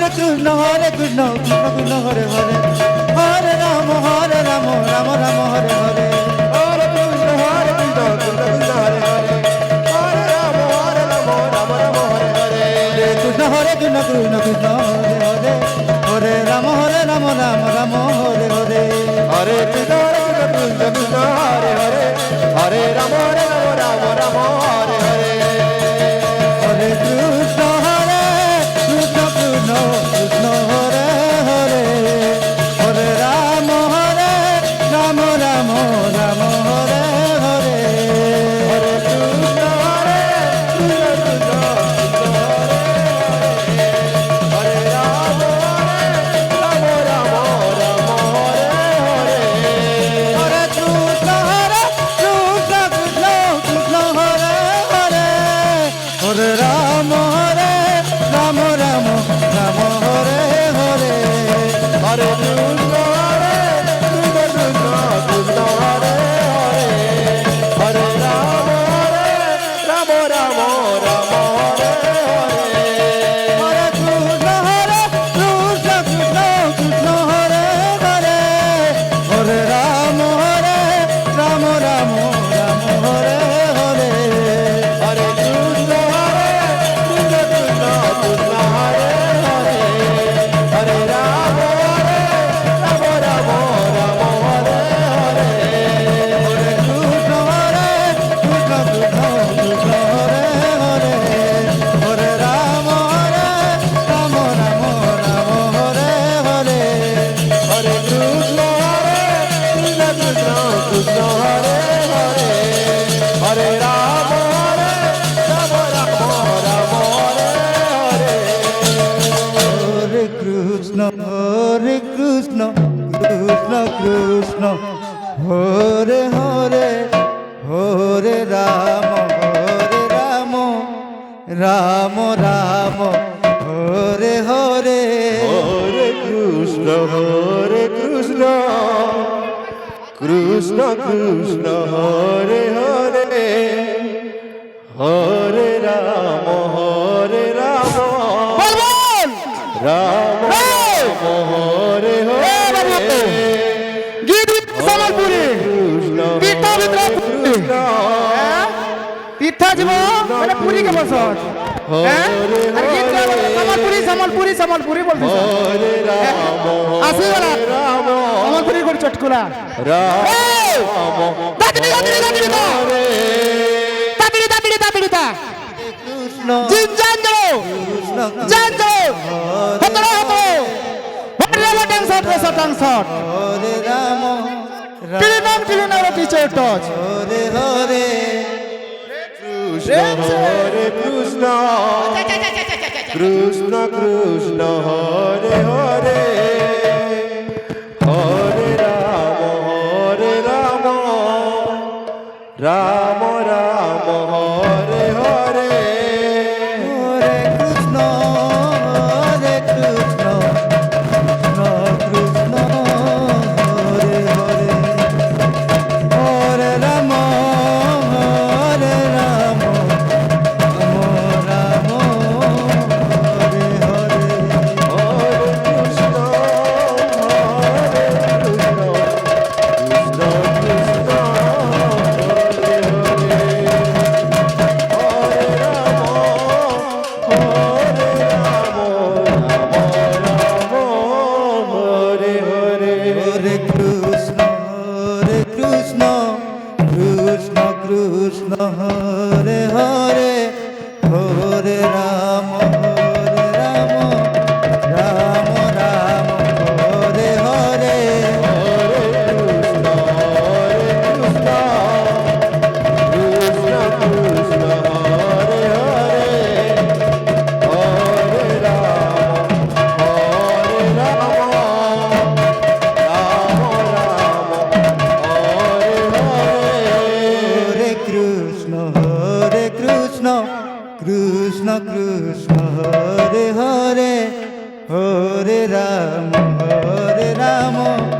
কৃষ্ণ কৃষ্ণ কৃষ্ণ হরে হরে হরে রাম রাম রাম হরে হরে হরে কৃষ্ণ কৃষ্ণ কৃষ্ণ হরে হরে হরে রাম রাম রাম হরে হরে কৃষ্ণ কৃষ্ণ কৃষ্ণ হরে হরে হরে রাম রাম রাম হরে হরে হরে কৃষ্ণ কৃষ্ণ কৃষ্ণ হরে হরে হরে রাম রাম রাম হরে হরে হরে কৃষ্ণ কৃষ্ণ কৃষ্ণ হরে হরে হরে রাম রাম রাম হরে হরে হরে কৃষ্ণ কৃষ্ণ কৃষ্ণ হরে রাম রাম রাম হরে হরে হরে কৃষ্ণ কৃষ্ণ কৃষ্ণ হরে হরে হরে রাম রাম রাম হরে হরে হরে কৃষ্ণ কৃষ্ণ কৃষ্ণ হরে হরে হরে রাম রাম রাম রাম হরে হরে হরে কৃষ্ণ কৃষ্ণ কৃষ্ণ হরে হরে হরে রাম রাম রাম হরে হরে হরে কৃষ্ণ কৃষ্ণ কৃষ্ণ কৃষ্ণ হরে হরে হরে রাম রাম রাম রাম হরে হরে হরে কৃষ্ণ কৃষ্ণ কৃষ্ণ হরে হরে হরে রাম রাম হরে হরে হরে কৃষ্ণ কৃষ্ণ কৃষ্ণ কৃষ্ণ হরে হরে হরে রাম রাম রাম রাম হরে হরে হরে কৃষ্ণ কৃষ্ণ কৃষ্ণ হরে হরে হরে রাম রাম রাম হরে হরে হরে কৃষ্ণ কৃষ্ণ কৃষ্ণ হরে হরে হরে রাম রাম রাম হরে হরে সম্বলপুরী কৃষ্ণ পিঠা ভিতরে কৃষ্ণ পিঠা যাব মানে পুরি কে বলছ সম্বলপুরী সম্বলপুরী বলছ হরে রাম আসি বলা রাম সম্বলপুরী করে চটকুলা রাম দাদিনি হরে কৃষ্ণ জিন জানো জানো হতরা হতো হতরা ট্যাংসট ট্যাংসট হরে রাম টিলিনাম টিচার টচ হরে হরে কৃষ্ণ কৃষ্ণ কৃষ্ণ হরে হরে হরে রাম রাম রাম হরে হরে হরে কৃষ্ণ কৃষ্ণ কৃষ্ণ হরে হরে হরে রাম রাম রাম হরে হরে হরে কৃষ্ণ হরে কৃষ্ণ কৃষ্ণ কৃষ্ণ হরে হরে হরে রাম রাম হরে হরে হরে কৃষ্ণ কৃষ্ণ কৃষ্ণ কৃষ্ণ হরে হরে হরে রাম রাম রাম হরে হরে হরে কৃষ্ণ কৃষ্ণ কৃষ্ণ হরে হরে হরে রাম রাম